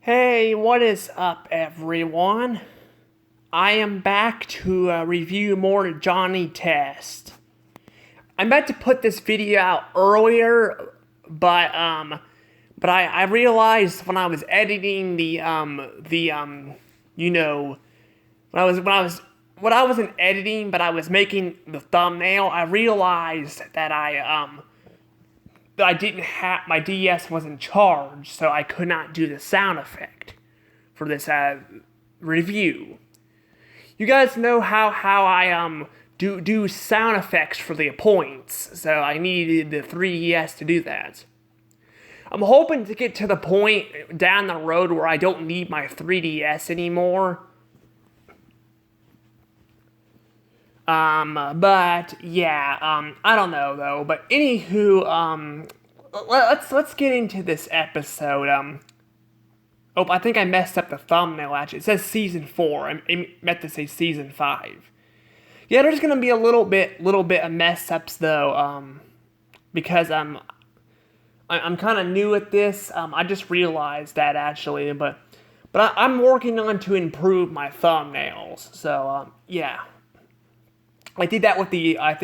Hey, what is up, everyone? I am back to review more Johnny Test. I meant to put this video out earlier, but I realized when I was editing when I wasn't editing, but I was making the thumbnail. I realized that I didn't have my DS wasn't charged, so I could not do the sound effect for this review. You guys know how I do sound effects for the points, so I needed the 3DS to do that. I'm hoping to get to the point down the road where I don't need my 3DS anymore. But yeah, I don't know though. But anywho, let's get into this episode. Oh, I think I messed up the thumbnail. Actually, it says season 4. I meant to say season 5. Yeah, there's gonna be a little bit of mess ups though. Because I'm kind of new at this. I just realized that actually, but I'm working on to improve my thumbnails. So yeah. I did that with I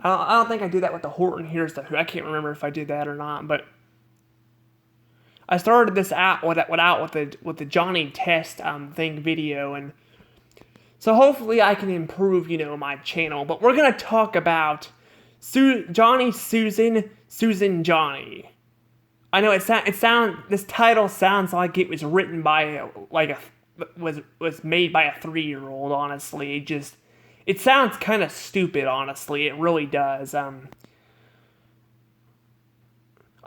don't think I did that with the Horton Hears the Who. I can't remember if I did that or not, but I started this out with the Johnny Test thing video, and so hopefully I can improve, my channel. But we're gonna talk about Johnny, Susan, Johnny. I know this title sounds like it was written by was made by a 3-year-old, honestly. It sounds kind of stupid, honestly. It really does. I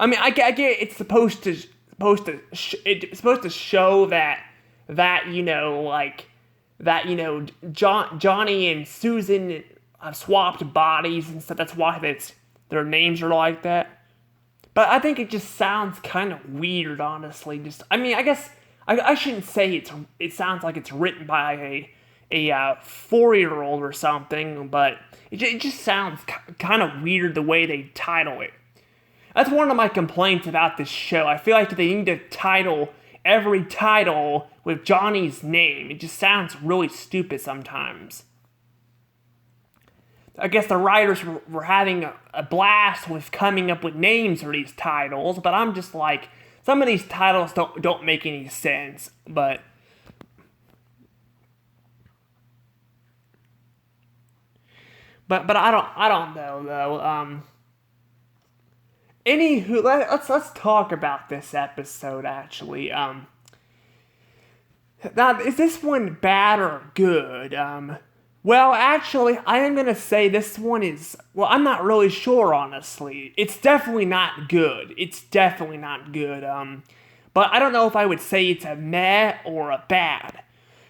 mean, I get it's supposed to show Johnny and Susan have swapped bodies and stuff. That's why their names are like that. But I think it just sounds kind of weird, honestly. I guess I shouldn't say it sounds like it's written by a 4-year-old or something, but it just sounds kind of weird the way they title it. That's one of my complaints about this show. I feel like they need to title every title with Johnny's name. It just sounds really stupid sometimes. I guess the writers were having a blast with coming up with names for these titles, but I'm just like, some of these titles don't make any sense, but I don't know though. Anywho, let's talk about this episode actually. Now is this one bad or good? Well, actually, I am gonna say this one is. Well, I'm not really sure, honestly. It's definitely not good. But I don't know if I would say it's a meh or a bad.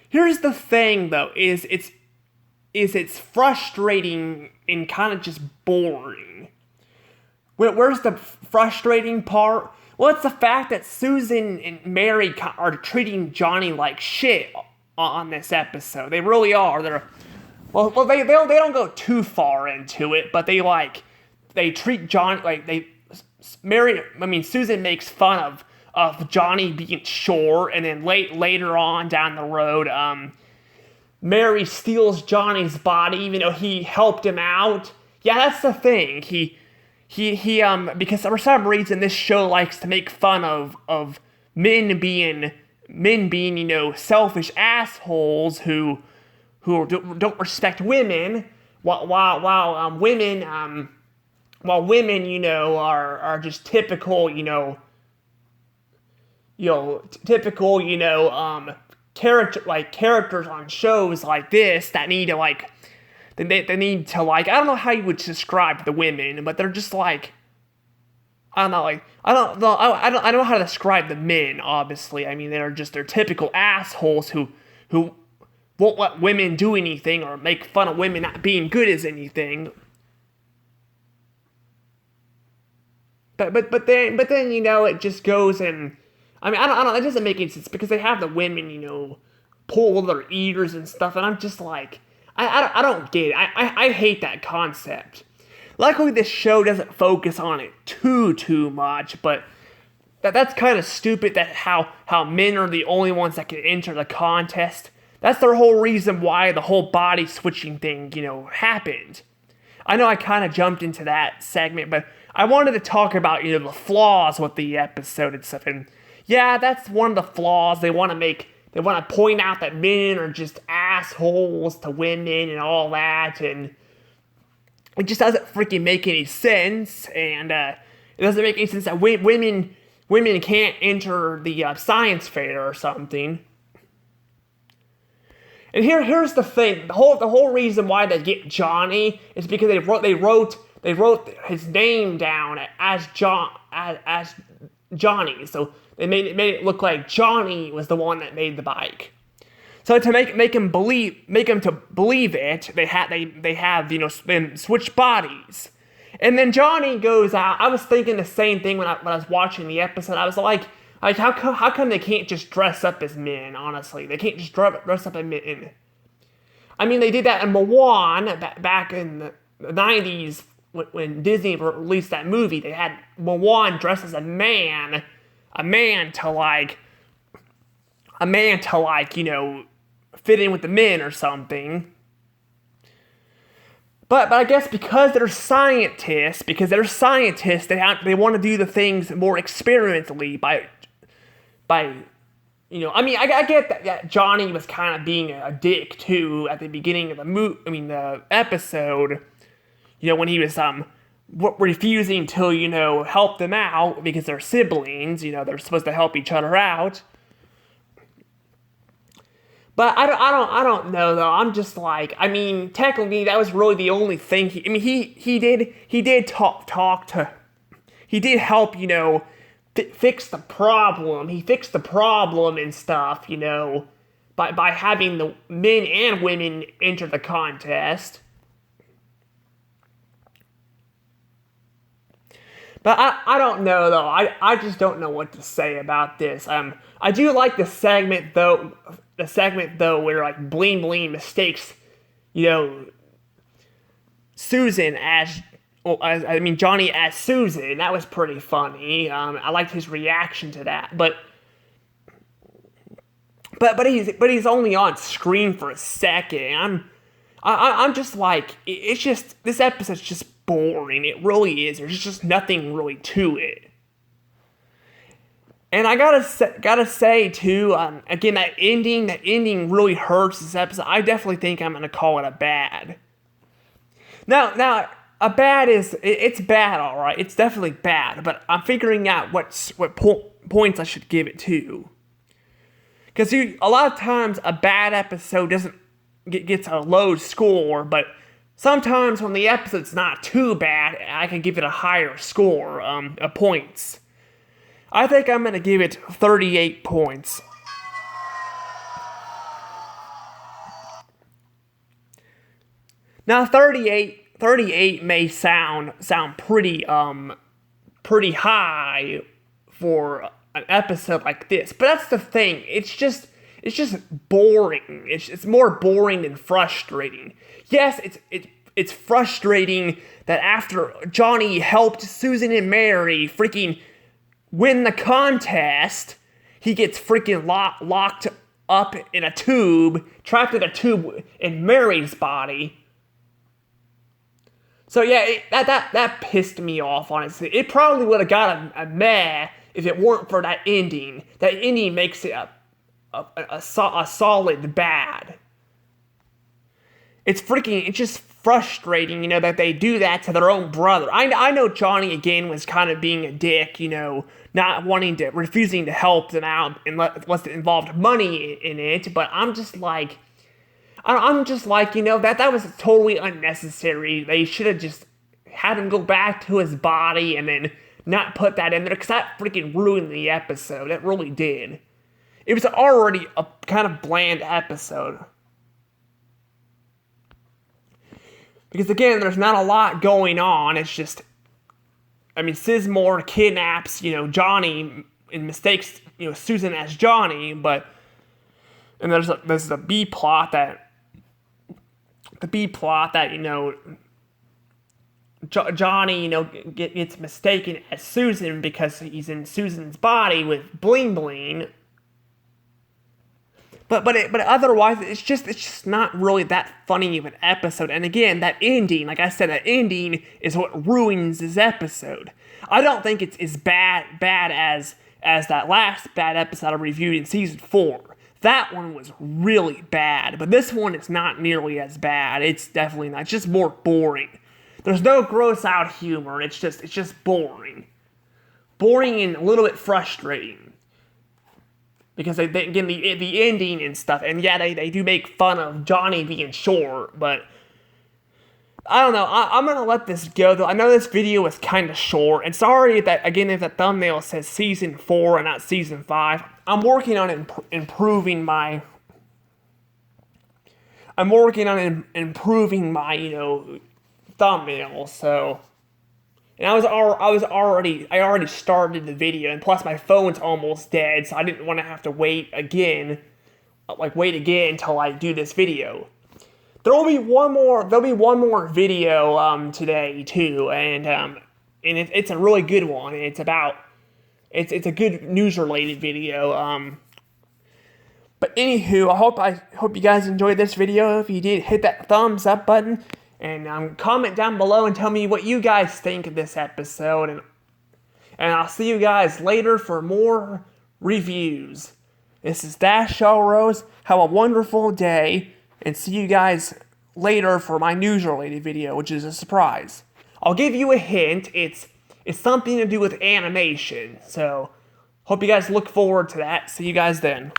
Here's the thing, though: it's frustrating and kind of just boring. Where's the frustrating part? Well, it's the fact that Susan and Mary are treating Johnny like shit on this episode. They really are. They don't go too far into it, but they treat John like Susan makes fun of Johnny being short, and then later on down the road, Mary steals Johnny's body even though he helped him out. Yeah, that's the thing. He because for some reason this show likes to make fun of men being selfish assholes who don't respect women, while women are just typical characters on shows like this that need to they need to I don't know how you would describe the women, but they're just I don't know, I don't know how to describe the men, obviously. I mean, they're typical assholes who won't let women do anything or make fun of women not being good as anything. But then it just goes and I mean I don't it doesn't make any sense because they have the women pull their ears and stuff, and I'm just I don't get it. I hate that concept. Luckily, this show doesn't focus on it too much, but that's kind of stupid that how men are the only ones that can enter the contest. That's the whole reason why the whole body switching thing, happened. I know I kind of jumped into that segment, but I wanted to talk about, the flaws with the episode and stuff. And yeah, that's one of the flaws. They want to point out that men are just assholes to women and all that. And it just doesn't freaking make any sense. And it doesn't make any sense that women can't enter the science fair or something. And here's the thing: the whole reason why they get Johnny is because they wrote his name down as Johnny, so they made it look like Johnny was the one that made the bike. So to make him believe it, they have them switch bodies, and then Johnny goes out. I was thinking the same thing when I was watching the episode. I was like how come they can't just dress up as men? Honestly, they can't just dress up as men. I mean, they did that in Mulan back in the 90s when Disney released that movie. They had Mulan dressed as a man to fit in with the men or something. But I guess because they're scientists, they want to do the things more experimentally by I get that Johnny was kind of being a dick too at the beginning of the episode, when he was refusing to help them out because they're siblings, they're supposed to help each other out. But I don't know though. I'm just like, technically that was really the only thing he did help, fix the problem. He fixed the problem and stuff, by having the men and women enter the contest. But I don't know though. I just don't know what to say about this. I do like the segment though where like Bling Bling mistakes, Susan as Johnny as Susan. That was pretty funny. I liked his reaction to that. But he's only on screen for a second. I'm just like, it's just, this episode's just boring. It really is. There's just nothing really to it. And I gotta say too, again, that ending really hurts this episode. I definitely think I'm gonna call it a bad. Now, a bad it's bad, all right. It's definitely bad, but I'm figuring out what points I should give it to. Because a lot of times a bad episode gets a low score, but sometimes when the episode's not too bad, I can give it a higher score of points. I think I'm gonna give it 38 points. Now 38 may sound pretty high for an episode like this, but that's the thing. It's just boring. It's more boring than frustrating. Yes, it's frustrating that after Johnny helped Susan and Mary freaking win the contest, he gets freaking locked up in a tube, trapped in a tube in Mary's body. So yeah, that pissed me off, honestly. It probably would have got a meh if it weren't for that ending. That ending makes it a solid bad. It's just frustrating, that they do that to their own brother. I know Johnny, again, was kind of being a dick, refusing to help them out unless it involved money in it, but I'm just like, that was totally unnecessary. They should have just had him go back to his body and then not put that in there, because that freaking ruined the episode. It really did. It was already a kind of bland episode. Because again, there's not a lot going on. It's just, Sizemore kidnaps, Johnny and mistakes, Susan as Johnny, and there's the B plot that Johnny, gets mistaken as Susan because he's in Susan's body with Bling Bling. But otherwise, it's just not really that funny of an episode. And again, that ending, like I said, that ending is what ruins this episode. I don't think it's as bad as that last bad episode I reviewed in season 4. That one was really bad, but this one is not nearly as bad. It's definitely not. It's just more boring. There's no gross out humor. It's just boring. Boring and a little bit frustrating. Because again, the ending and stuff, and yeah, they do make fun of Johnny being short, but I don't know. I'm gonna let this go though. I know this video was kind of short, and sorry that again if the thumbnail says season 4 and not season 5. I'm working on improving my. I'm working on improving my thumbnail. So. And I already started the video, and plus my phone's almost dead, so I didn't want to have to wait again until I do this video. There'll be one more video today too, and it's a really good one. It's a good news related video. But anywho, I hope you guys enjoyed this video. If you did, hit that thumbs up button. And comment down below and tell me what you guys think of this episode. And I'll see you guys later for more reviews. This is Dash Shaw Rose. Have a wonderful day. And see you guys later for my news-related video, which is a surprise. I'll give you a hint. It's something to do with animation. So, hope you guys look forward to that. See you guys then.